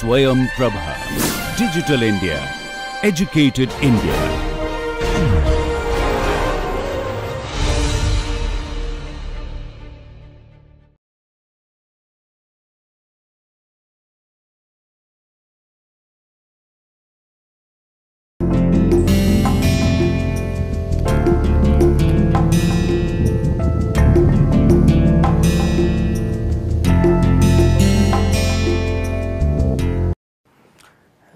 SwayamPrabha. Digital India. Educated India.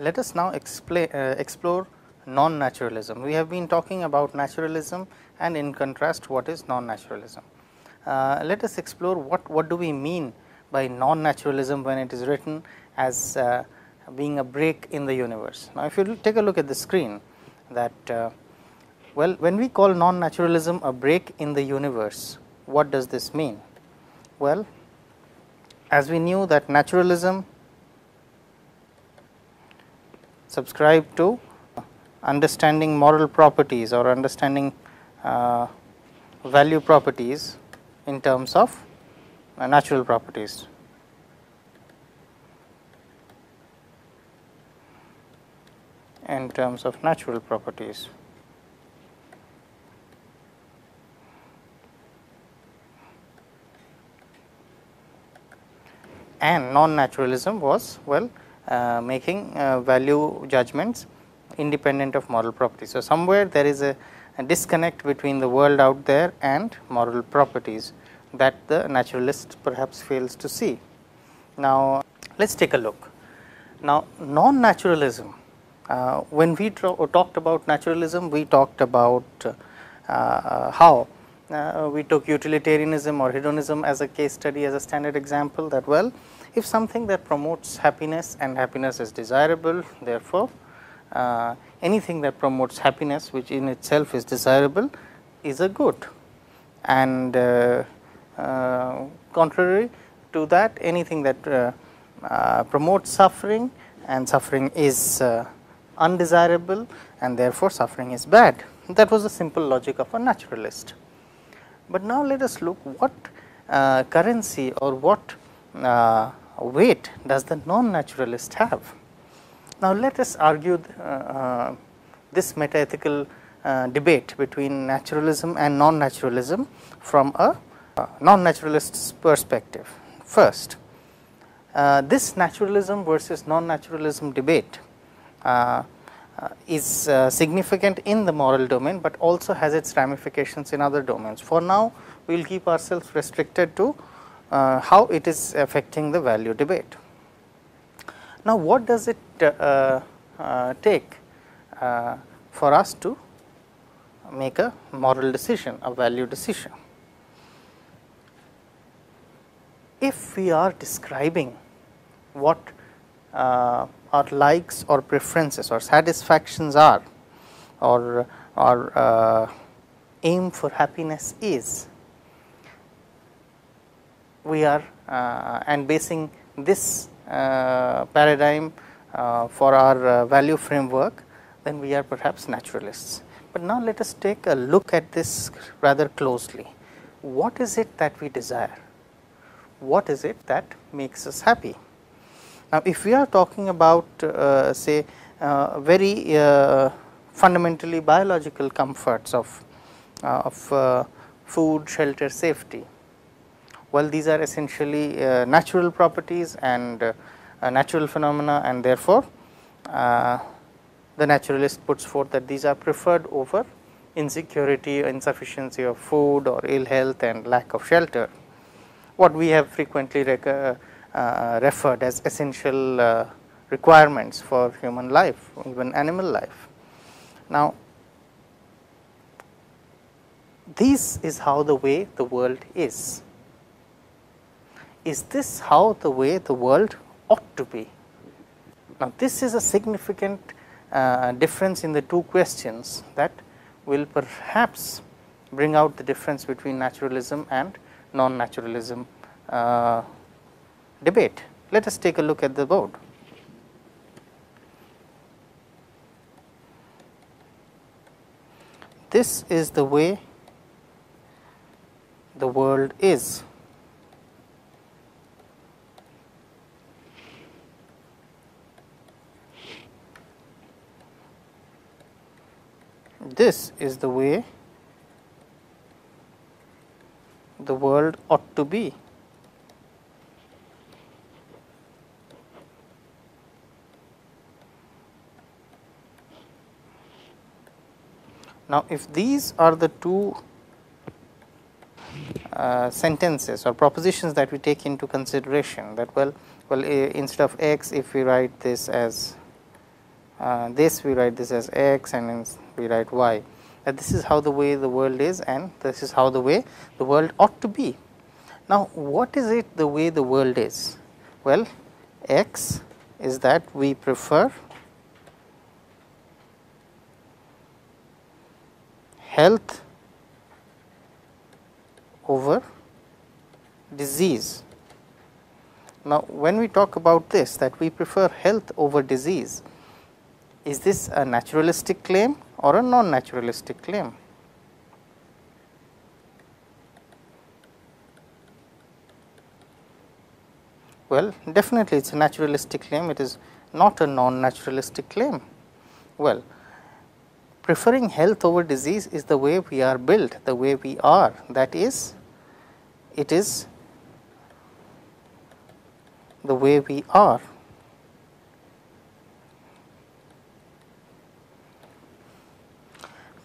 Let us now explore non-naturalism. We have been talking about naturalism, and in contrast what is non-naturalism. Let us explore what do we mean by non-naturalism when it is written as being a break in the universe. Now, if you take a look at the screen, that well, when we call non-naturalism a break in the universe, what does this mean? Well, as we knew that naturalism subscribe to understanding moral properties or understanding value properties in terms of natural properties. In terms of natural properties. And non-naturalism was, well, making value judgments independent of moral properties. So, somewhere there is a disconnect between the world out there and moral properties that the naturalist perhaps fails to see. Now, let us take a look. Now, non-naturalism, when we talked about naturalism, we talked about how we took utilitarianism or hedonism as a case study, as a standard example, that well, if something that promotes happiness and happiness is desirable, therefore, anything that promotes happiness which in itself is desirable is a good, and contrary to that, anything that promotes suffering and suffering is undesirable, and therefore, suffering is bad. That was the simple logic of a naturalist. But now, let us look what currency or what weight does the non-naturalist have. Now, let us argue this metaethical debate between naturalism and non-naturalism from a non-naturalist's perspective. First, this naturalism versus non-naturalism debate is significant in the moral domain, but also has its ramifications in other domains. For now, we will keep ourselves restricted to how it is affecting the value debate. Now, what does it take for us to make a moral decision, a value decision? If we are describing what our likes or preferences or satisfactions are, or our aim for happiness is, we are and basing this paradigm for our value framework, then we are perhaps naturalists. But now, let us take a look at this rather closely. What is it that we desire? What is it that makes us happy? Now, if we are talking about say very fundamentally biological comforts of food, shelter, safety, well, these are essentially natural properties and natural phenomena, and therefore, the naturalist puts forth that these are preferred over insecurity, insufficiency of food, or ill health and lack of shelter, what we have frequently referred as essential requirements for human life, even animal life. Now, this is how the way the world is. Is this how the way the world ought to be? Now, this is a significant difference in the two questions that will perhaps bring out the difference between naturalism and non-naturalism debate. Let us take a look at the board. This is the way the world is. this is the way the world ought to be. Now, if these are the two sentences or propositions that we take into consideration, that instead of x, if we write this as this, we write this as x, and we write y, that this is how the way the world is, and this is how the way the world ought to be. Now, what is it the way the world is? Well, x is that we prefer health over disease. Now, when we talk about this, that we prefer health over disease, is this a naturalistic claim or a non-naturalistic claim? Well, definitely it is a naturalistic claim, it is not a non-naturalistic claim. Well, preferring health over disease is the way we are built, the way we are, that is, it is the way we are.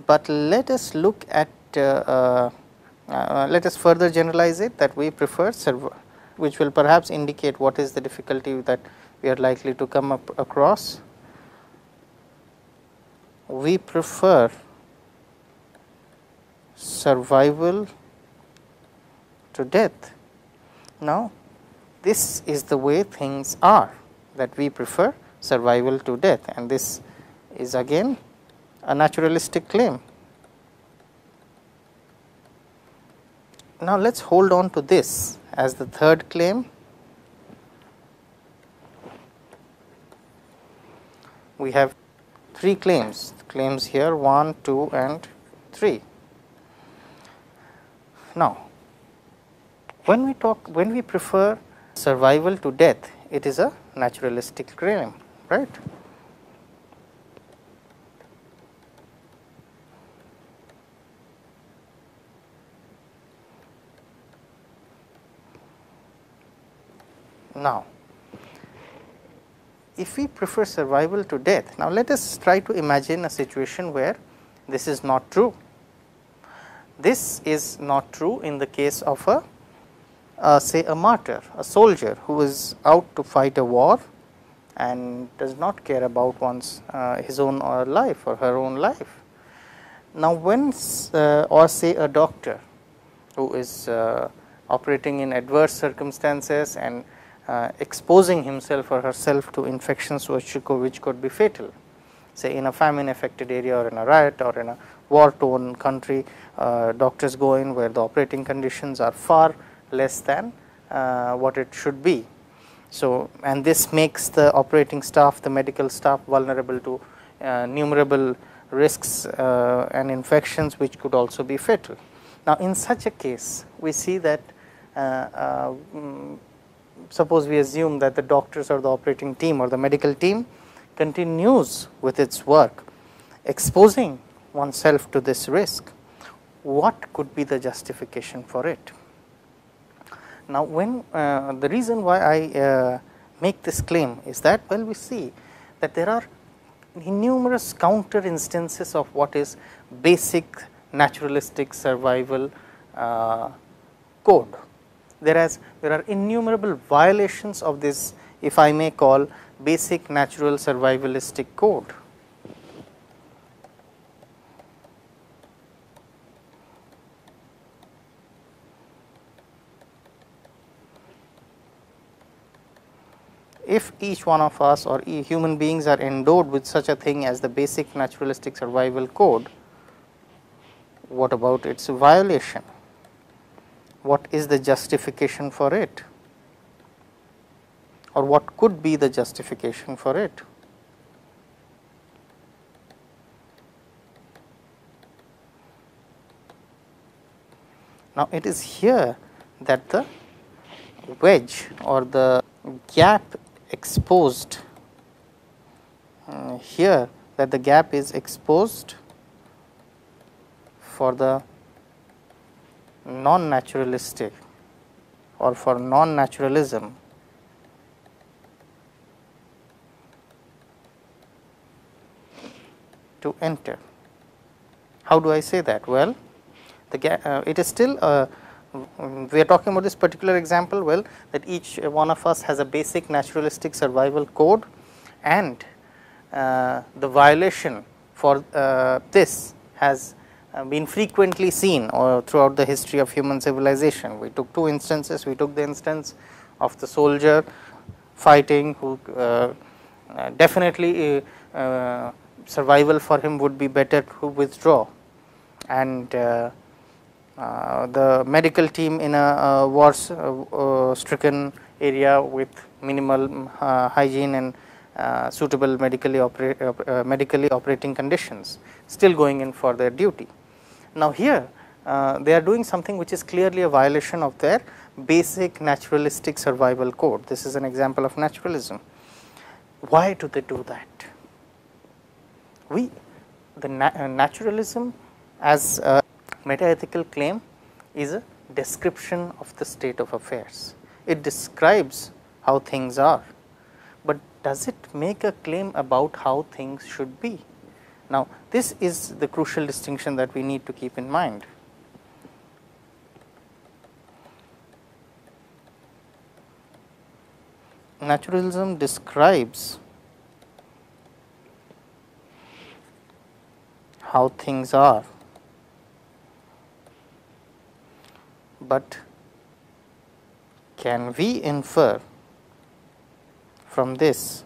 But let us look at, let us further generalize it, that we prefer, which will perhaps indicate what is the difficulty that we are likely to come across. We prefer survival to death. Now, this is the way things are, that we prefer survival to death, and this is again a naturalistic claim. Now, let us hold on to this as the third claim. We have three claims here, 1, 2 and 3. Now, when we prefer survival to death, it is a naturalistic claim, right? Now, if we prefer survival to death, now let us try to imagine a situation where this is not true. This is not true in the case of say a martyr, a soldier who is out to fight a war and does not care about his own life or her own life. Now, or say a doctor who is operating in adverse circumstances and exposing himself or herself to infections which could be fatal, say in a famine affected area or in a riot or in a war torn country, doctors go in where the operating conditions are far less than what it should be. So, and this makes the operating staff, the medical staff, vulnerable to numerable risks and infections which could also be fatal. Now, in such a case, we see that suppose we assume that the doctors or the operating team or the medical team continues with its work, exposing oneself to this risk. What could be the justification for it? Now, when the reason why I make this claim is that, well, we see that there are numerous counter instances of what is basic naturalistic survival code. Whereas there are innumerable violations of this, if I may call, basic natural survivalistic code. If each one of us or human beings are endowed with such a thing as the basic naturalistic survival code, what about its violation? What is the justification for it? Or what could be the justification for it? Now, it is here that the wedge or the gap exposed, here that the gap is exposed for the non-naturalistic or for non-naturalism to enter. How do I say that? Well, it is still we are talking about this particular example, well, that each one of us has a basic naturalistic survival code, and the violation for this has been frequently seen throughout the history of human civilization. We took two instances. We took the instance of the soldier fighting, who definitely survival for him would be better to withdraw, and the medical team in a war stricken area with minimal hygiene and suitable medically operating conditions, still going in for their duty. Now, here they are doing something which is clearly a violation of their basic naturalistic survival code. This is an example of naturalism. Why do they do that? Naturalism as a metaethical claim is a description of the state of affairs. It describes how things are, but does it make a claim about how things should be? Now, this is the crucial distinction that we need to keep in mind. Naturalism describes how things are, but can we infer from this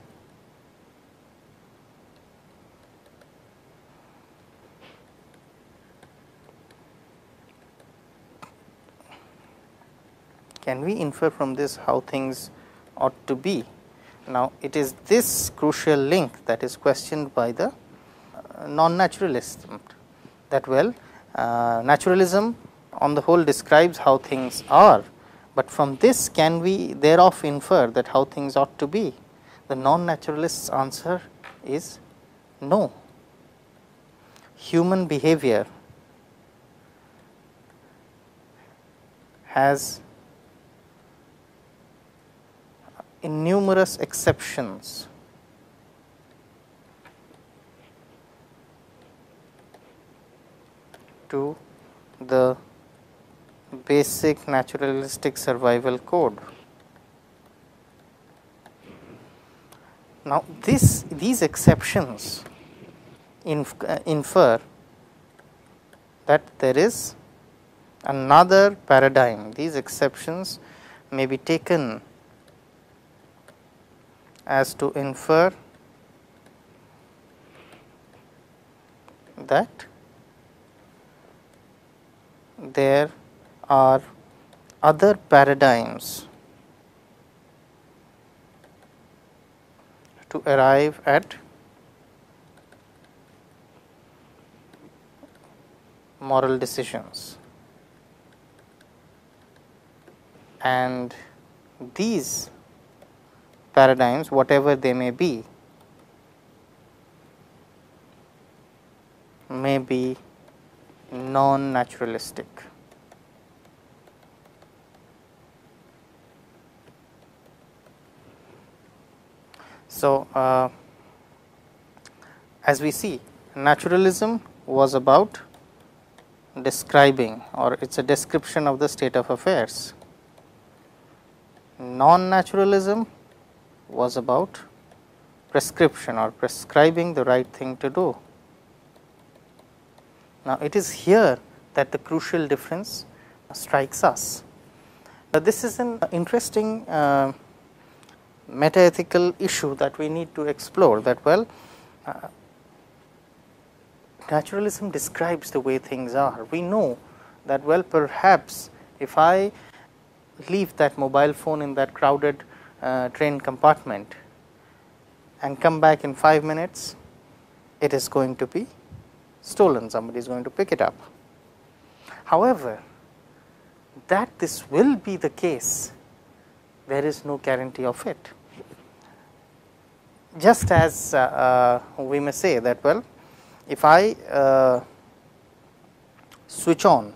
how things ought to be? Now, it is this crucial link that is questioned by the non-naturalism, that well, naturalism on the whole describes how things are, but from this can we thereof infer that how things ought to be? The non-naturalist's answer is no. Human behavior has numerous exceptions to the basic naturalistic survival code. Now, these exceptions infer that there is another paradigm. These exceptions may be taken as to infer that there are other paradigms to arrive at moral decisions, and these paradigms, whatever they may be non-naturalistic. So, as we see, naturalism was about describing, or it is a description of the state of affairs. Non-naturalism was about prescription or prescribing the right thing to do. Now, it is here that the crucial difference strikes us. This is an interesting metaethical issue that we need to explore, that well, naturalism describes the way things are. We know that well, perhaps if I leave that mobile phone in that crowded train compartment and come back in 5 minutes, it is going to be stolen, somebody is going to pick it up. However, that this will be the case, there is no guarantee of it. Just as we may say that well, if I switch on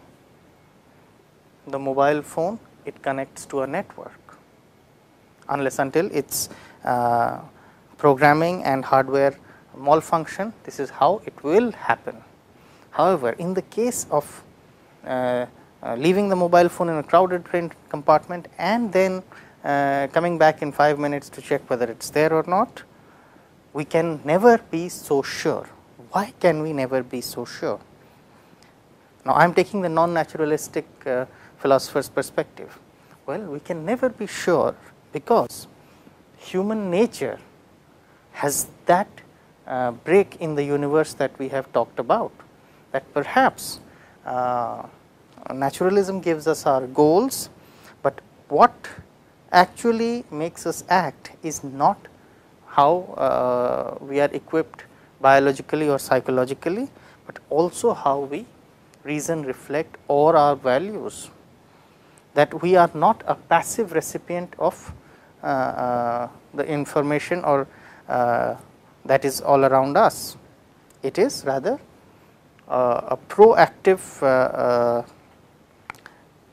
the mobile phone, it connects to a network, unless until its programming and hardware malfunction. This is how it will happen. However, in the case of leaving the mobile phone in a crowded train compartment and then coming back in 5 minutes to check whether it is there or not, we can never be so sure. Why can we never be so sure? Now, I am taking the non-naturalistic philosopher's perspective. Well, we can never be sure because human nature has that break in the universe that we have talked about, that perhaps naturalism gives us our goals, but what actually makes us act is not how we are equipped biologically or psychologically, but also how we reason, reflect, or our values. That we are not a passive recipient of the information or that is all around us. It is rather a proactive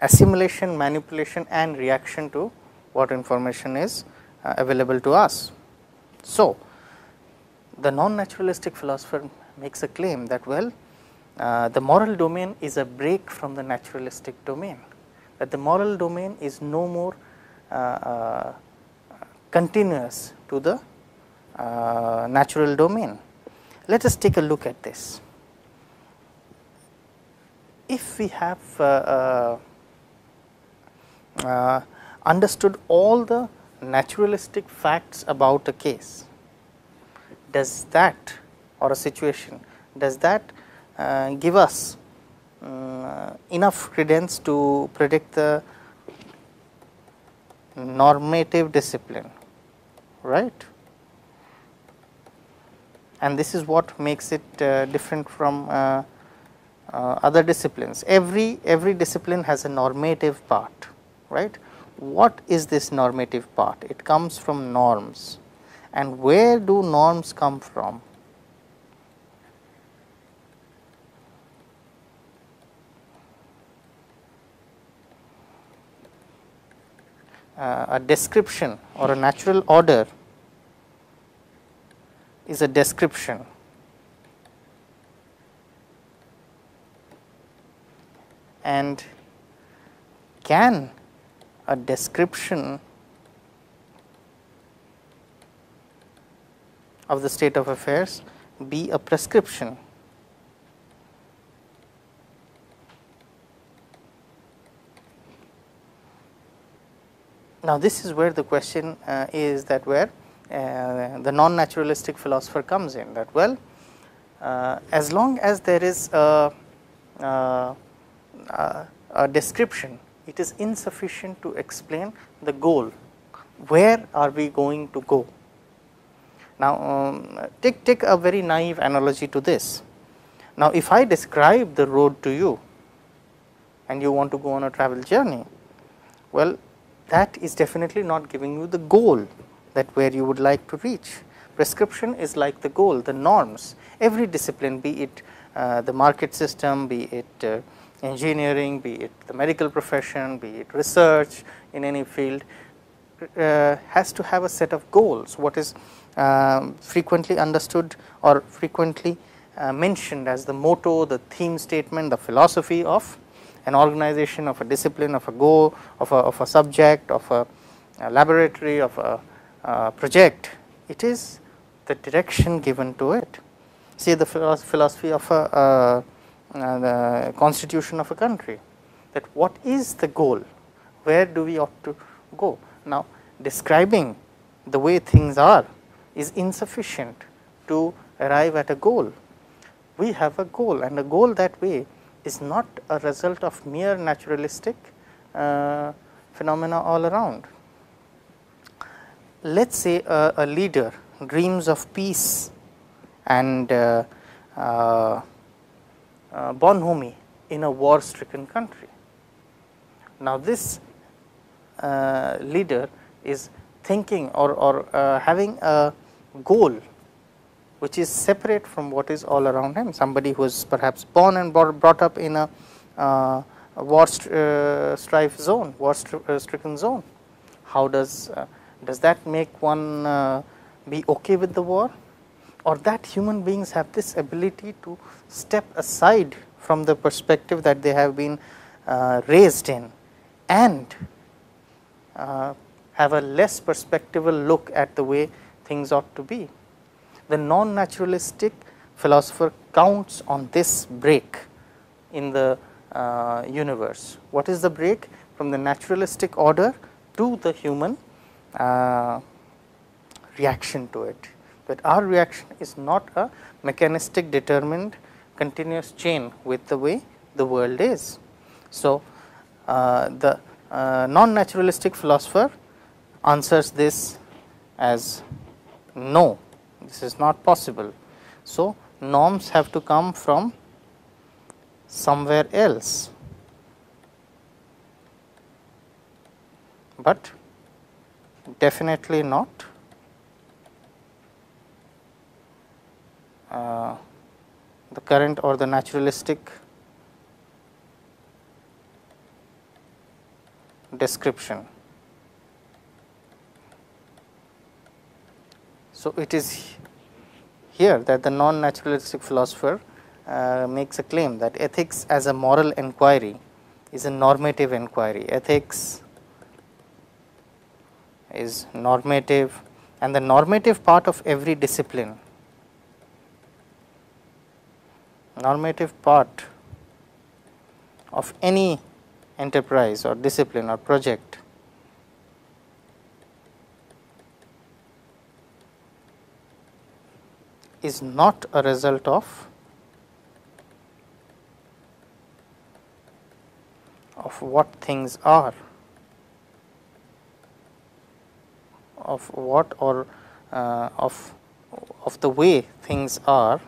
assimilation, manipulation, and reaction to what information is available to us. So, the non-naturalistic philosopher makes a claim that, well, the moral domain is a break from the naturalistic domain, that the moral domain is no more continuous to the natural domain. Let us take a look at this. If we have understood all the naturalistic facts about a case, does that, or a situation, does that give us enough credence to predict the normative discipline, right? And this is what makes it different from other disciplines. Every discipline has a normative part, right? What is this normative part? It comes from norms. And where do norms come from? A description or a natural order is a description. And can a description of the state of affairs be a prescription? Now, this is where the question is, that where the non-naturalistic philosopher comes in, that, well, as long as there is a description, it is insufficient to explain the goal. Where are we going to go? Now, take a very naive analogy to this. Now, if I describe the road to you and you want to go on a travel journey, well, that is definitely not giving you the goal, that where you would like to reach. Prescription is like the goal, the norms. Every discipline, be it the market system, be it engineering, be it the medical profession, be it research in any field, has to have a set of goals. What is frequently understood or frequently mentioned as the motto, the theme statement, the philosophy of an organization, of a discipline, of a goal, of a subject, of a laboratory, of a project. It is the direction given to it. See, the philosophy of the constitution of a country, that what is the goal, where do we ought to go. Now, describing the way things are is insufficient to arrive at a goal. We have a goal, and a goal that way is not a result of mere naturalistic phenomena all around. Let us say a leader dreams of peace and bonhomie in a war-stricken country. Now, this leader is thinking or having a goal which is separate from what is all around him. Somebody who is perhaps born and brought up in a war-strife zone, war-stricken zone. How does that make one be okay with the war? Or that human beings have this ability to step aside from the perspective that they have been raised in, and have a less perspectival look at the way things ought to be. The non-naturalistic philosopher counts on this break in the universe. What is the break? From the naturalistic order to the human reaction to it. But our reaction is not a mechanistic, determined, continuous chain with the way the world is. So, the non-naturalistic philosopher answers this as no, this is not possible. So, norms have to come from somewhere else, but definitely not the current or the naturalistic description. So, it is here that the non-naturalistic philosopher makes a claim that ethics as a moral inquiry is a normative inquiry. Ethics is normative, and the normative part of every discipline, normative part of any enterprise or discipline or project is not a result of what things are, of what or of the way things are,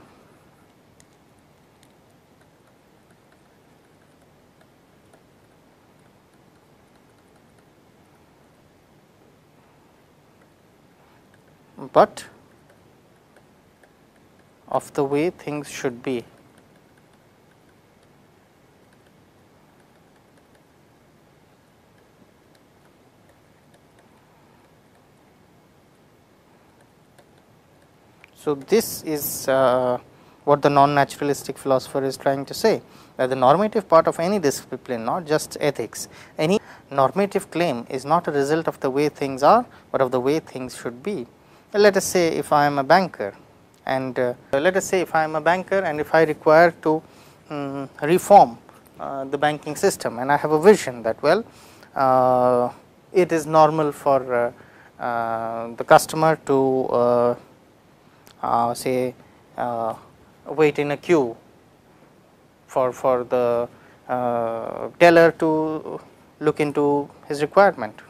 but of the way things should be. So, this is what the non-naturalistic philosopher is trying to say, that the normative part of any discipline, not just ethics, any normative claim is not a result of the way things are, but of the way things should be. Let us say if I am a banker, and if I require to reform the banking system, and I have a vision that it is normal for the customer to wait in a queue for the teller to look into his requirement,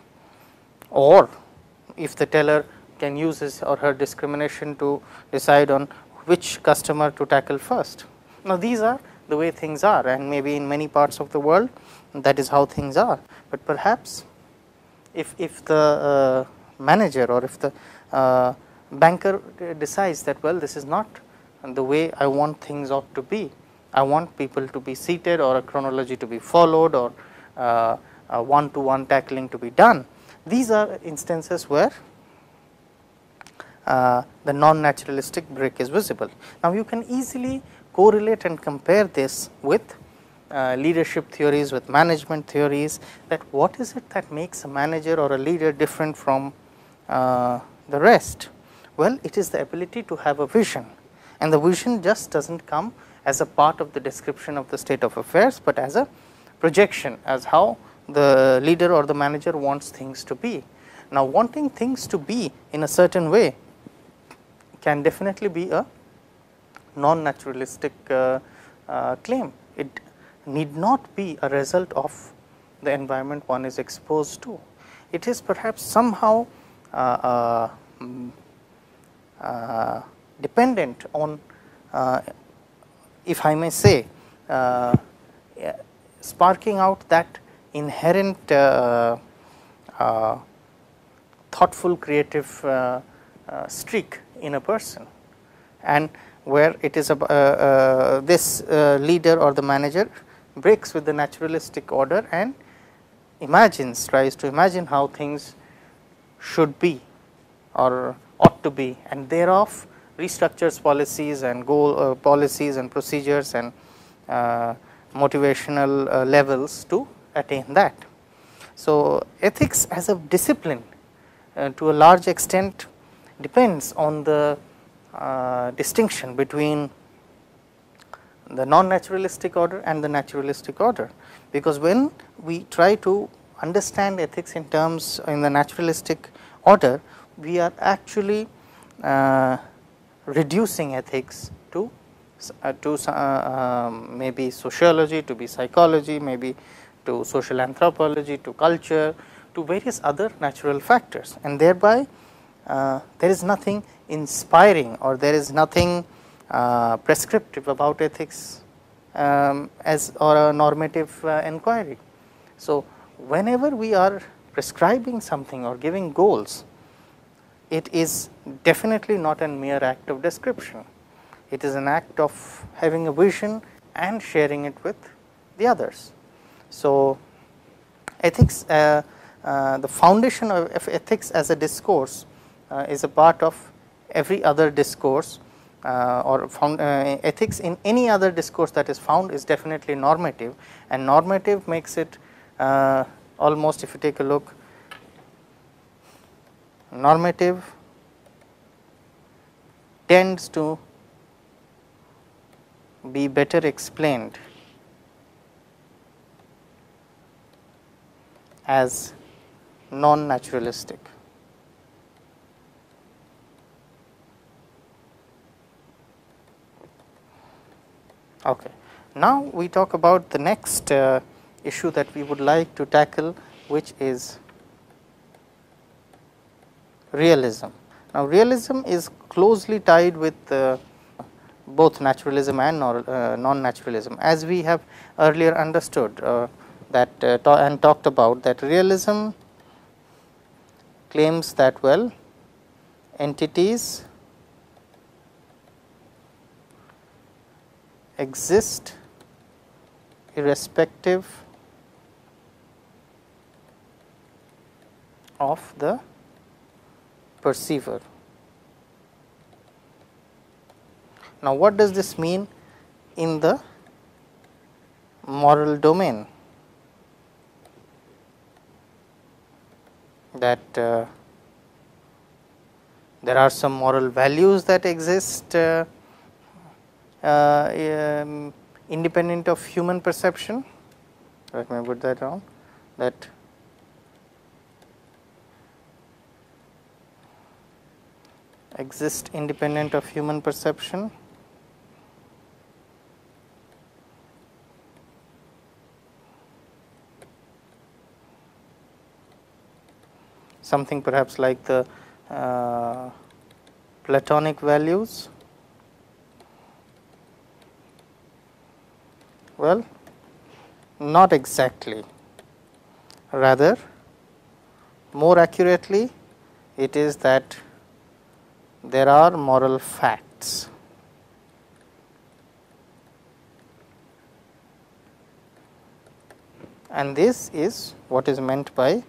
or if the teller can use his or her discrimination to decide on which customer to tackle first. Now, these are the way things are, and maybe in many parts of the world that is how things are, but perhaps if the manager or if the banker decides that this is not the way I want things ought to be, I want people to be seated, or a chronology to be followed, or a one-to-one tackling to be done. These are instances where the non-naturalistic break is visible. Now, you can easily correlate and compare this with leadership theories, with management theories, that what is it that makes a manager or a leader different from the rest? Well, it is the ability to have a vision, and the vision just does not come as a part of the description of the state of affairs, but as a projection, as how the leader or the manager wants things to be. Now, wanting things to be in a certain way can definitely be a non-naturalistic claim. It need not be a result of the environment one is exposed to. It is perhaps somehow dependent on, if I may say, sparking out that inherent thoughtful, creative streak in a person. and where it is this leader or the manager breaks with the naturalistic order and tries to imagine how things should be or ought to be, and thereof restructures policies and policies and procedures and motivational levels to attain that. So, ethics as a discipline to a large extent depends on the distinction between the non-naturalistic order and the naturalistic order, because when we try to understand ethics in the naturalistic order, we are actually reducing ethics to maybe sociology, to be psychology, maybe to social anthropology, to culture, to various other natural factors, and thereby there is nothing inspiring or there is nothing prescriptive about ethics or a normative inquiry. So, whenever we are prescribing something or giving goals, it is definitely not a mere act of description. It is an act of having a vision and sharing it with the others. So, ethics, the foundation of ethics as a discourse is a part of every other discourse, or ethics in any other discourse that is found is definitely normative, and normative makes it almost, if you take a look, normative tends to be better explained as non-naturalistic. Okay. Now, we talk about the next issue that we would like to tackle, which is realism. Now, realism is closely tied with both naturalism and non-naturalism, as we have earlier understood and talked about, that realism claims that, well, entities exist irrespective of the perceiver. Now, what does this mean in the moral domain? That there are some moral values that exist independent of human perception. Let me put that down, that exist independent of human perception. Something perhaps like the Platonic values. Well, not exactly. Rather, more accurately, it is that there are moral facts. And this is what is meant by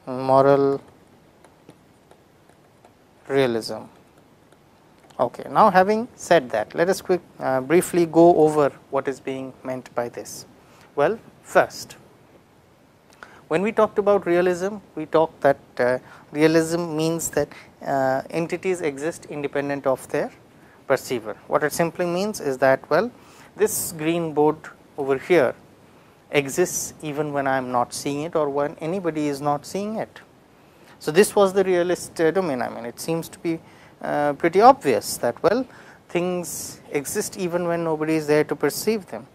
moral realism. Okay. Now, having said that, let us briefly go over what is being meant by this. Well, first, when we talked about realism, we talked that realism means that entities exist independent of their perceiver. What it simply means is that, well, this green board over here exists even when I am not seeing it or when anybody is not seeing it. So, this was the realist domain. I mean, it seems to be pretty obvious that, well, things exist even when nobody is there to perceive them.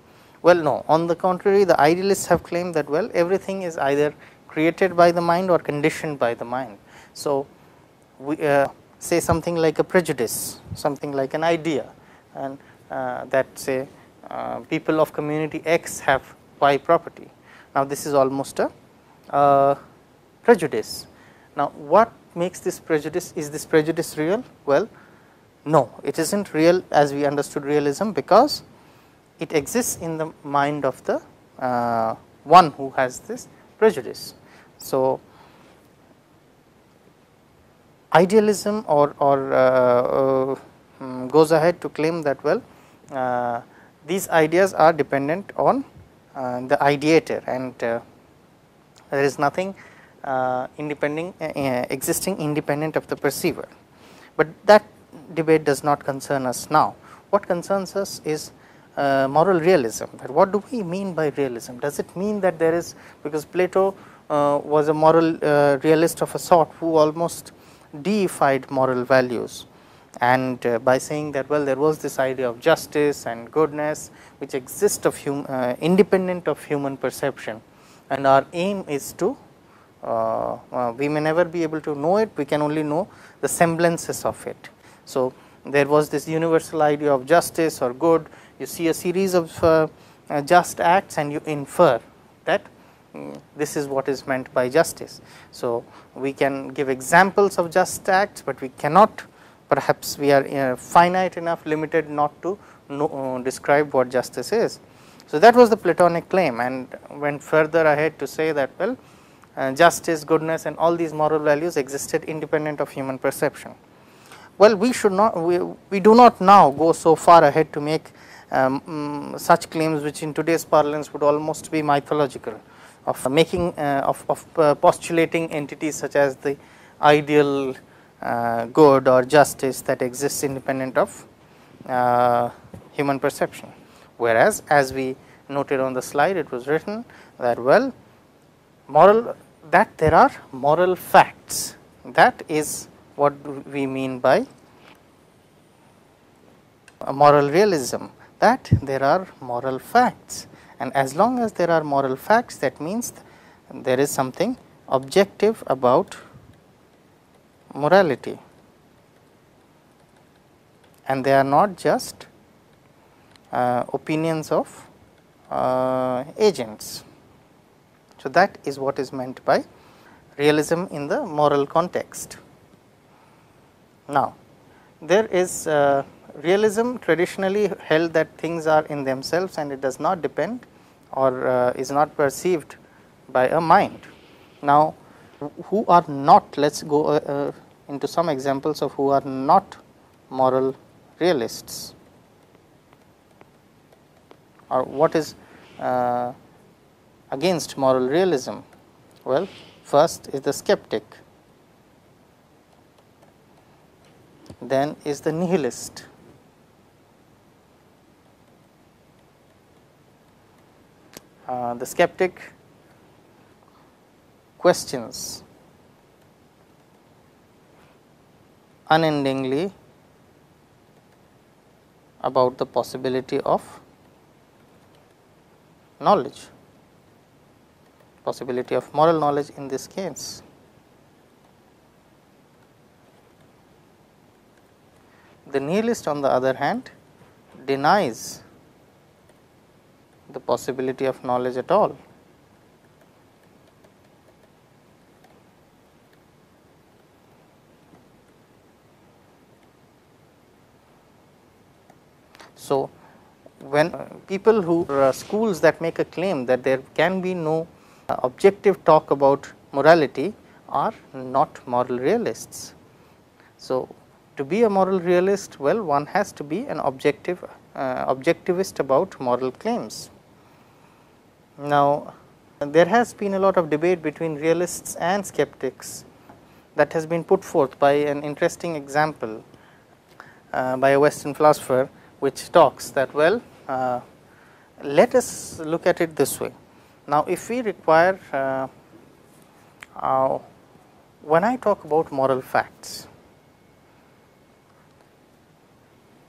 Well, no, on the contrary, the idealists have claimed that, well, everything is either created by the mind or conditioned by the mind. So, we say something like a prejudice, something like an idea, and that say people of community X have Y property. Now, this is almost a prejudice. Now, what makes this prejudice? Is this prejudice real? Well, No, it is not real as we understood realism, because it exists in the mind of the one who has this prejudice. So, idealism goes ahead to claim that, well, these ideas are dependent on the ideator, and there is nothing existing independent of the perceiver. But that debate does not concern us now. What concerns us is moral realism. That what do we mean by realism? Does it mean that there is, because Plato was a moral realist of a sort who almost deified moral values, and by saying that, well, there was this idea of justice and goodness which exist of independent of human perception, and our aim is to we may never be able to know it, we can only know the semblances of it. So, there was this universal idea of justice or good. You see a series of just acts and you infer that this is what is meant by justice. So, we can give examples of just acts, but we cannot, perhaps we are finite enough, limited not to describe what justice is. So, that was the Platonic claim, and went further ahead to say that, well, justice, goodness and all these moral values existed independent of human perception. Well, we should not, we do not now go so far ahead to make such claims, which in today's parlance would almost be mythological, of making postulating entities such as the ideal good or justice that exists independent of human perception. Whereas, as we noted on the slide, it was written that, well, that there are moral facts. That is what we mean by a moral realism, that there are moral facts, and as long as there are moral facts, that means there is something objective about morality, and they are not just opinions of agents. So, that is what is meant by realism in the moral context. Now, there is realism traditionally held that things are in themselves and it does not depend or is not perceived by a mind. Now, who are not, let us go into some examples of who are not moral realists, or what is against moral realism. Well, first is the skeptic, then is the nihilist, the skeptic questions unendingly about the possibility of knowledge, possibility of moral knowledge in this case. The nihilist, on the other hand, denies the possibility of knowledge at all. So, when people who schools that make a claim that there can be no objective talk about morality are not moral realists. So, to be a moral realist, well, one has to be an objectivist about moral claims. Now, there has been a lot of debate between realists and skeptics that has been put forth by an interesting example by a Western philosopher, which talks that, well, let us look at it this way. Now, if we require, when I talk about moral facts,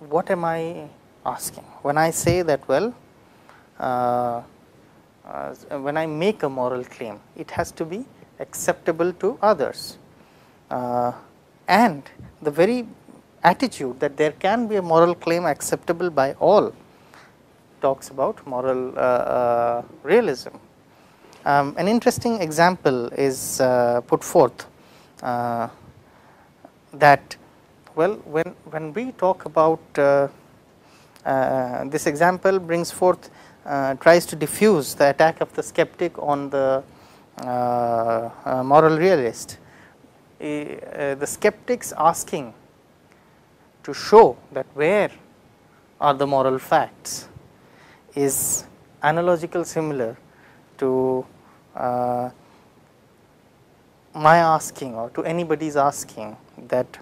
what am I asking? When I say that, well, when I make a moral claim, it has to be acceptable to others, and the very attitude that there can be a moral claim acceptable by all talks about moral realism. An interesting example is put forth that Well, when we talk about this example brings forth, tries to diffuse the attack of the skeptic on the moral realist. The skeptics asking to show that where are the moral facts is analogical similar to my asking or to anybody's asking that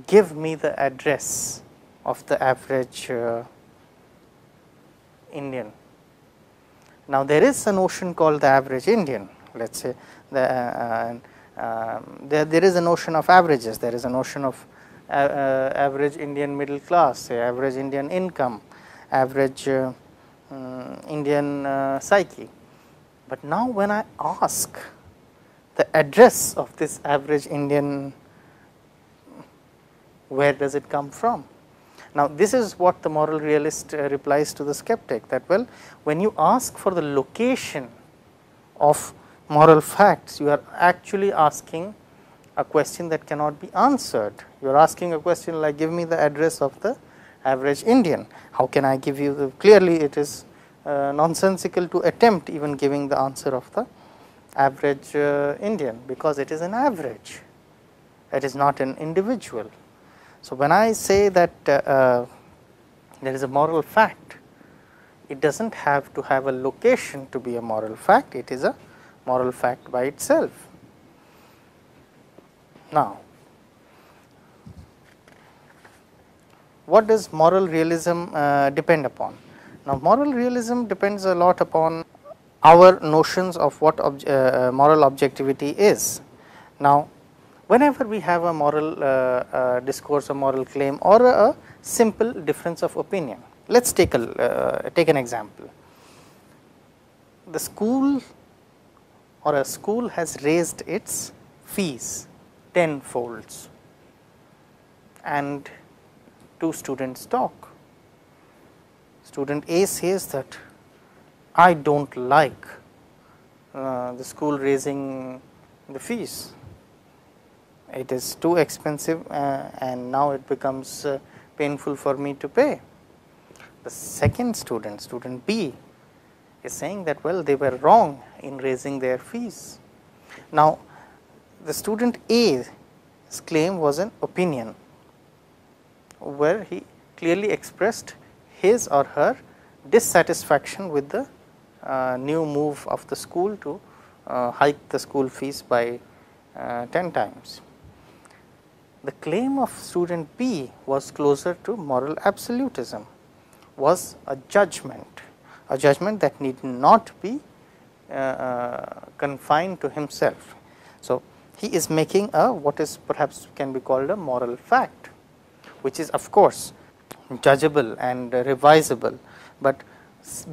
give me the address of the average Indian. Now, there is a notion called the average Indian. Let us say there is a notion of averages, there is a notion of average Indian middle class, say average Indian income, average Indian psyche. But now, when I ask the address of this average Indian, where does it come from? Now, this is what the moral realist replies to the skeptic, that well, when you ask for the location of moral facts, you are actually asking a question that cannot be answered. You are asking a question like, give me the address of the average Indian. How can I give you the, clearly it is nonsensical to attempt even giving the answer of the average Indian, because it is an average, it is not an individual. So, when I say that there is a moral fact, it does not have to have a location to be a moral fact, it is a moral fact by itself. Now, what does moral realism depend upon? Now, moral realism depends a lot upon our notions of what moral objectivity is. Now, whenever we have a moral discourse, a moral claim, or a simple difference of opinion, let us take an example. The school or a school has raised its fees 10-folds, and two students talk. Student A says that I do not like the school raising the fees. It is too expensive and now it becomes painful for me to pay. The second student, student B, is saying that well, they were wrong in raising their fees. Now, the student A's claim was an opinion, where he clearly expressed his or her dissatisfaction with the new move of the school to hike the school fees by 10 times. The claim of student B was closer to moral absolutism, was a judgment that need not be confined to himself. So, he is making a what is perhaps can be called a moral fact, which is of course judgeable and revisable, but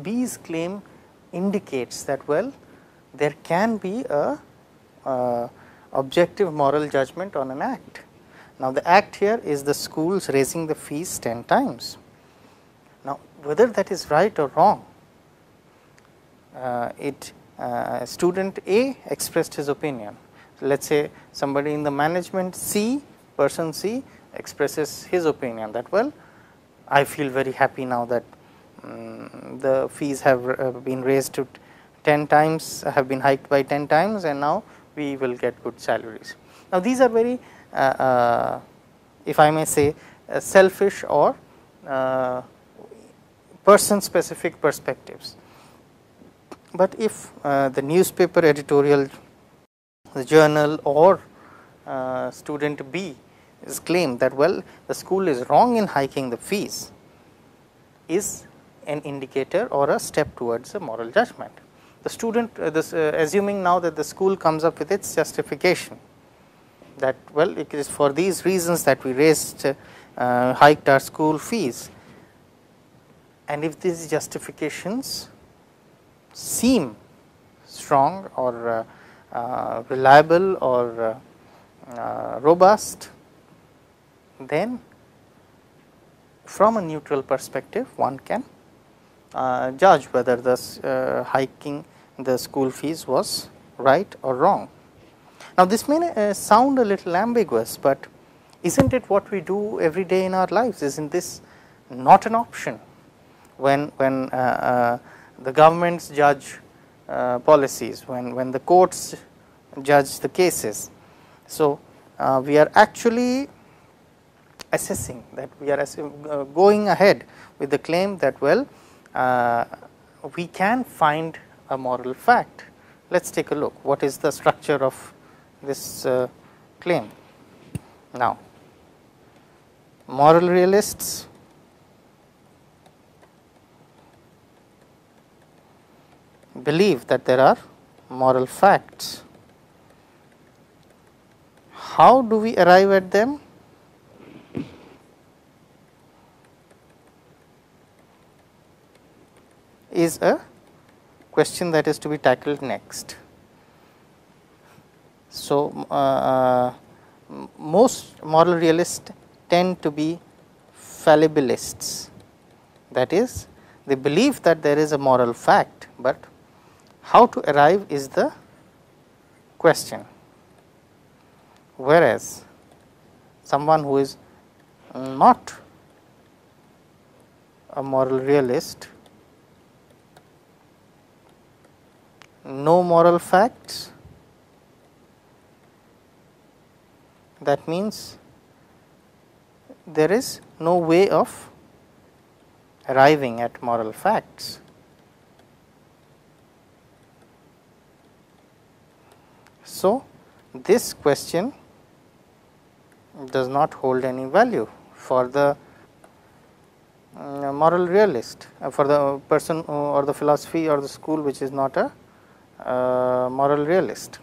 B's claim indicates that well, there can be a objective moral judgment on an act. Now, the act here is the schools raising the fees 10 times. Now, whether that is right or wrong, student A expressed his opinion. So, let us say somebody in the management C, person C expresses his opinion that well, I feel very happy now that the fees have been raised to 10 times, have been hiked by 10 times, and now we will get good salaries. Now, these are very if I may say selfish or person specific perspectives. But if the newspaper editorial, the journal, or student B is claimed that well, the school is wrong in hiking the fees, is an indicator or a step towards a moral judgment. The student assuming now that the school comes up with its justification that well, it is for these reasons that we raised hiked our school fees, and if these justifications seem strong or reliable or robust, then from a neutral perspective one can judge whether the hiking the school fees was right or wrong. Now, this may sound a little ambiguous, but Isn't it what we do every day in our lives? Isn't this not an option when the governments judge policies, when the courts judge the cases? So, we are actually assessing that, we are going ahead with the claim that, well, we can find a moral fact. Let us take a look what is the structure of this claim. Now, moral realists believe that there are moral facts. How do we arrive at them? Is a question that is to be tackled next. So, most moral realists tend to be fallibilists, that is, they believe that there is a moral fact, but how to arrive is the question. Whereas, someone who is not a moral realist, no moral facts, that means there is no way of arriving at moral facts. So, this question does not hold any value for the moral realist, for the person or the philosophy or the school which is not a moral realist.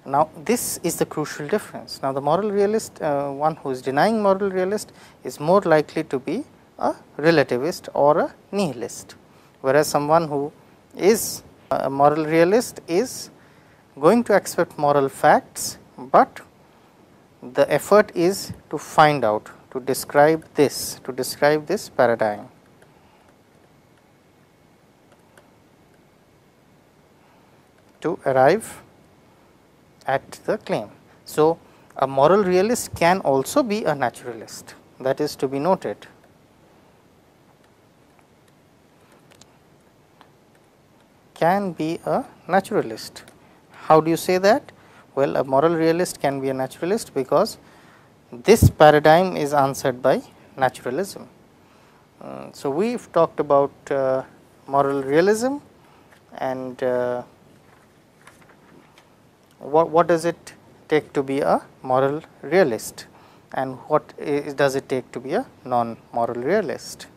Now, this is the crucial difference. Now, the moral realist, one who is denying moral realist, is more likely to be a relativist or a nihilist, whereas someone who is a moral realist is going to accept moral facts, but the effort is to find out, to describe this paradigm. To arrive at the claim. So, a moral realist can also be a naturalist, that is to be noted. Can be a naturalist. How do you say that? Well, a moral realist can be a naturalist because this paradigm is answered by naturalism. So, we have talked about moral realism, and what does it take to be a moral realist, and what does it take to be a non-moral realist.